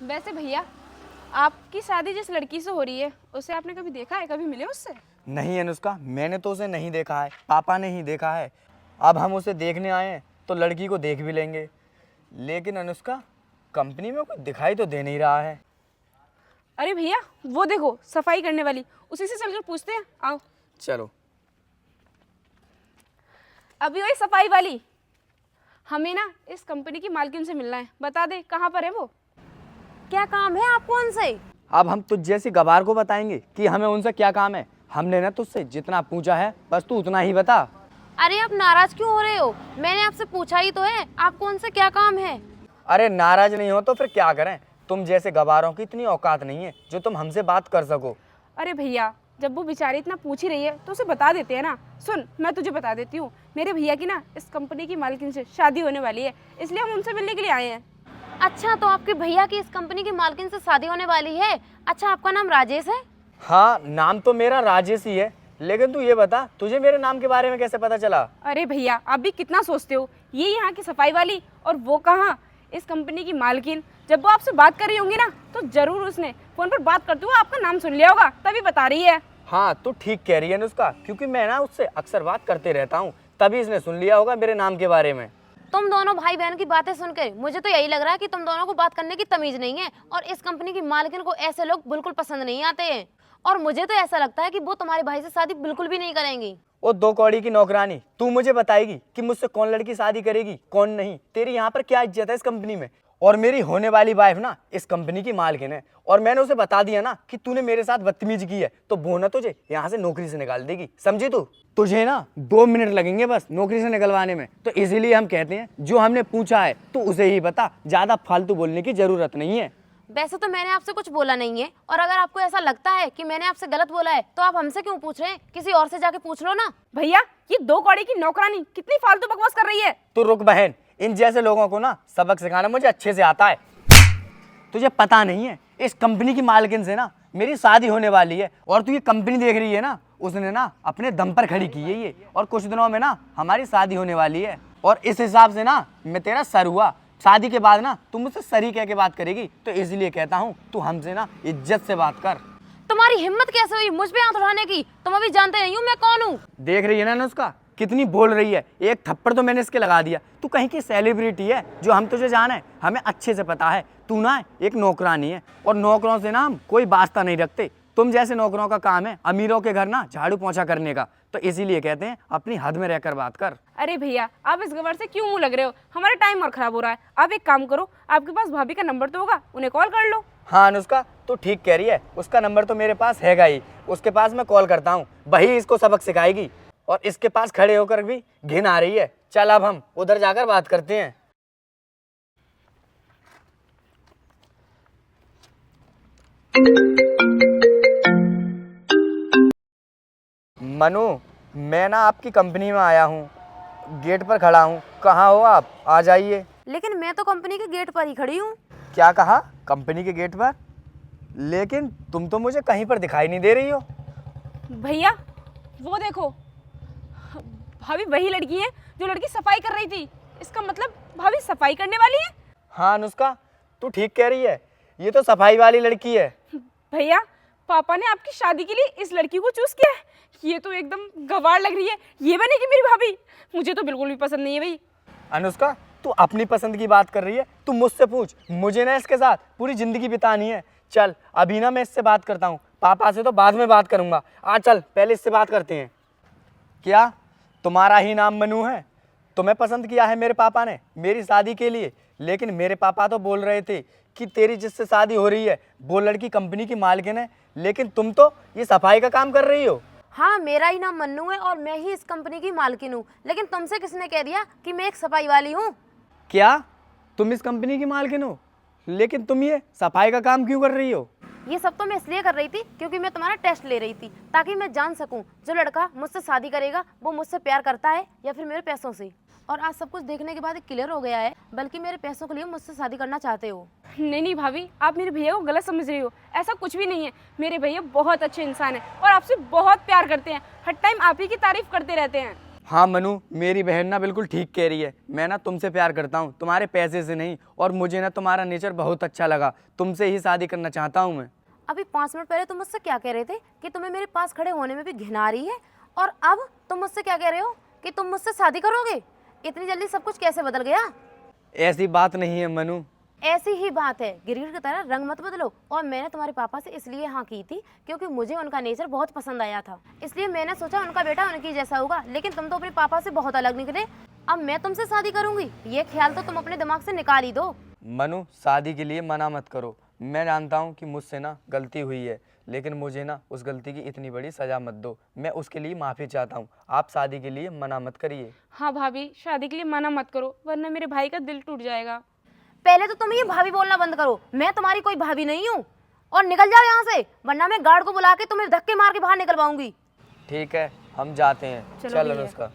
वैसे भैया, आपकी शादी जिस लड़की से हो रही है उसे आपने कभी देखा है, कभी मिले उससे? नहीं अनुष्का, मैंने तो उसे नहीं देखा है, पापा ने ही देखा है। अब हम उसे देखने आए हैं तो लड़की को देख भी लेंगे। लेकिन अनुष्का, कंपनी में कोई दिखाई तो दे नहीं रहा है। अरे भैया, वो देखो सफाई करने वाली, उसी से चलकर पूछते हैं, आओ। चलो। अभी वही सफाई वाली। हमें ना इस कंपनी की मालकिन से मिलना है, बता दे कहाँ पर है वो। क्या काम है आपको उनसे? अब हम तुझ जैसी गवार को बताएंगे कि हमें उनसे क्या काम है। हमने ना तुझसे जितना पूछा है बस तू उतना ही बता। अरे आप नाराज क्यों हो रहे हो? मैंने आपसे पूछा ही तो है, आपको उनसे क्या काम है? अरे नाराज नहीं हो तो फिर क्या करें? तुम जैसे गवारों की इतनी औकात नहीं है जो तुम हमसे बात कर सको। अरे भैया, जब वो बेचारी इतना पूछ ही रही है तो उसे बता देते हैं ना। सुन, मैं तुझे बता देती हूँ, मेरे भैया की ना इस कंपनी की मालकिन से शादी होने वाली है, इसलिए हम उनसे मिलने के लिए आए हैं। अच्छा, तो आपके भैया की इस कंपनी की मालकिन से शादी होने वाली है। अच्छा, आपका नाम राजेश है? हाँ, नाम तो मेरा राजेश ही है, लेकिन तू ये बता, तुझे मेरे नाम के बारे में कैसे पता चला? अरे भैया, आप भी कितना सोचते हो, ये यहाँ की सफाई वाली और वो कहाँ इस कंपनी की मालकिन। जब वो आपसे बात कर रही होंगी ना तो जरूर उसने फोन पर बात करते हुए आपका नाम सुन लिया होगा, तभी बता रही है। हाँ, तू ठीक कह रही है अनुष्का, क्योंकि मैं ना उससे अक्सर बात करते रहता हूँ, तभी इसने सुन लिया होगा मेरे नाम के बारे में। तुम दोनों भाई बहन की बातें सुनकर मुझे तो यही लग रहा है कि तुम दोनों को बात करने की तमीज नहीं है, और इस कंपनी की मालकिन को ऐसे लोग बिल्कुल पसंद नहीं आते हैं। और मुझे तो ऐसा लगता है कि वो तुम्हारे भाई से शादी बिल्कुल भी नहीं करेंगी। ओ दो कौड़ी की नौकरानी, तू मुझे बताएगी कि मुझसे कौन लड़की शादी करेगी कौन नहीं? तेरी यहाँ पर क्या इज्जत है इस कंपनी में? और मेरी होने वाली वाइफ ना इस कंपनी की मालकिन है, और मैंने उसे बता दिया ना कि तूने मेरे साथ बदतमीजी की है तो वो ना तुझे यहाँ से नौकरी से निकाल देगी, समझी तू? तुझे ना 2 मिनट लगेंगे बस नौकरी से निकलवाने में, तो इसीलिए हम कहते हैं जो हमने पूछा है तो उसे ही बता, ज्यादा फालतू बोलने की जरूरत नहीं है। वैसे तो मैंने आपसे कुछ बोला नहीं है, और अगर आपको ऐसा लगता है कि मैंने आपसे गलत बोला है तो आप हमसे क्यों पूछ रहे हैं? किसी और से जाके पूछ लो ना। भैया, ये 2 कौड़ी की नौकरानी कितनी फालतू बकवास कर रही है। तो रुक बहन, इन जैसे लोगों को ना सबक सिखाना मुझे अच्छे से आता है। तुझे पता नहीं है, इस कंपनी की मालकिन से ना मेरी शादी होने वाली है, और तू ये कंपनी देख रही है ना, उसने ना अपने दम पर खड़ी की है ये, और कुछ दिनों में ना हमारी शादी होने वाली है। और इस हिसाब से ना मैं तेरा सर हुआ, शादी के बाद ना तू मुझसे सर कह के बात करेगी, तो इसलिए कहता हूँ तू हमसे ना इज्जत से बात कर। तुम्हारी हिम्मत कैसे हुई मुझ पे हाथ उठाने की? तुम अभी जानते नहीं हो मैं कौन हूँ। देख रही है ना उसका कितनी बोल रही है, एक थप्पड़ तो मैंने इसके लगा दिया। तू कहीं की सेलिब्रिटी है जो हम तुझे जाना है, हमें अच्छे से पता है। तू ना एक नौकरानी है, और नौकरों से ना हम कोई वास्ता नहीं रखते। तुम जैसे नौकरों का काम है अमीरों के घर ना झाड़ू पोंछा करने का, तो इसीलिए कहते हैं अपनी हद में रहकर बात कर। अरे भैया, आप इस गवार से क्यों मुंह लग रहे हो? हमारा टाइम और खराब हो रहा है। आप एक काम करो, आपके पास भाभी का नंबर तो होगा, उन्हें कॉल कर लो। हाँ अनुष्का, तू ठीक कह रही है, उसका नंबर तो मेरे पास हैगा ही, उसके पास मैं कॉल करता हूँ, वही इसको सबक सिखाएगी। और इसके पास खड़े होकर भी घिन आ रही है। चल अब हम उधर जाकर बात करते हैं। मनु, मैं ना आपकी कंपनी में आया हूँ, गेट पर खड़ा हूँ। कहाँ हो आप? आ जाइए। लेकिन मैं तो कंपनी के गेट पर ही खड़ी हूँ। क्या कहा? कंपनी के गेट पर? लेकिन तुम तो मुझे कहीं पर दिखाई नहीं दे रही हो। भैया, वो देखो, भाभी वही लड़की है जो लड़की सफाई कर रही थी। इसका मतलब भाभी सफाई करने वाली है। हाँ अनुष्का, तू ठीक कह रही है, ये तो सफाई वाली लड़की है। भैया, पापा ने आपकी शादी के लिए इस लड़की को चूज किया है। ये तो एकदम गवार लग रही है, ये बनेगी मेरी भाभी। मुझे तो बिल्कुल भी पसंद नहीं है भाई। अनुष्का, तू अपनी पसंद की बात कर रही है, तू मुझसे पूछ। मुझे ना इसके साथ पूरी जिंदगी बितानी है। चल अभी ना मैं इससे बात करता हूँ, पापा से तो बाद में बात करूँगा। आ चल, पहले इससे बात करते हैं। क्या तुम्हारा ही नाम मनु है? तुम्हें पसंद किया है मेरे पापा ने मेरी शादी के लिए, लेकिन मेरे पापा तो बोल रहे थे कि तेरी जिससे शादी हो रही है वो लड़की कंपनी की मालकिन है, लेकिन तुम तो ये सफाई का काम कर रही हो। हाँ, मेरा ही नाम मन्नू है और मैं ही इस कंपनी की मालकिन हूँ, लेकिन तुमसे किसने कह दिया कि मैं एक सफाई वाली हूँ? क्या तुम इस कंपनी की मालकिन हो, लेकिन तुम ये सफाई का काम क्यों कर रही हो? ये सब तो मैं इसलिए कर रही थी क्योंकि मैं तुम्हारा टेस्ट ले रही थी, ताकि मैं जान सकूं जो लड़का मुझसे शादी करेगा वो मुझसे प्यार करता है या फिर मेरे पैसों से। और आज सब कुछ देखने के बाद क्लियर हो गया है, बल्कि मेरे पैसों के लिए मुझसे शादी करना चाहते हो। नहीं नहीं भाभी, आप मेरे भैया को गलत समझ रही हो। ऐसा कुछ भी नहीं है। मेरे भैया बहुत अच्छे इंसान हैं और आपसे बहुत प्यार करते हैं। हर टाइम आप ही की तारीफ करते रहते हैं। हाँ मनु, मेरी बहन ना बिल्कुल ठीक कह रही है। मैं ना तुमसे प्यार करता हूँ, तुम्हारे पैसे से नहीं। और मुझे ना तुम्हारा नेचर बहुत अच्छा लगा, तुमसे ही शादी करना चाहता हूँ मैं। अभी 5 मिनट पहले तुम मुझसे क्या कह रहे थे कि तुम्हें मेरे पास खड़े होने में भी घिन आ रही है, और अब तुम मुझसे क्या कह रहे हो कि तुम मुझसे शादी करोगे? इतनी जल्दी सब कुछ कैसे बदल गया? ऐसी बात नहीं है मनु। ऐसी ही बात है, गिरगिट की तरह रंग मत बदलो। और मैंने तुम्हारे पापा से इसलिए हाँ की थी क्योंकि मुझे उनका नेचर बहुत पसंद आया था, इसलिए मैंने सोचा उनका बेटा उनकी जैसा होगा। लेकिन तुम तो अपने पापा से बहुत अलग निकले। अब मैं तुमसे शादी करूंगी, ये ख्याल तो तुम अपने दिमाग से निकाल ही दो। मनु, शादी के लिए मना मत करो। मैं जानता हूँ कि मुझसे ना गलती हुई है, लेकिन मुझे ना उस गलती की इतनी बड़ी सज़ा मत दो। मैं उसके लिए माफ़ी चाहता हूँ। आप शादी के लिए मना मत करिए। हाँ भाभी, शादी के लिए मना मत करो, वरना मेरे भाई का दिल टूट जाएगा। पहले तो तुम ये भाभी बोलना बंद करो। मैं तुम्हारी कोई भाभी नहीं हूँ, और निकल जाओ यहाँ से, वरना मैं गार्ड को बुला के तुम्हें धक्के मार के बाहर निकलवाऊंगी। ठीक है, हम जाते हैं। चलो चल भैया। अनुष्का।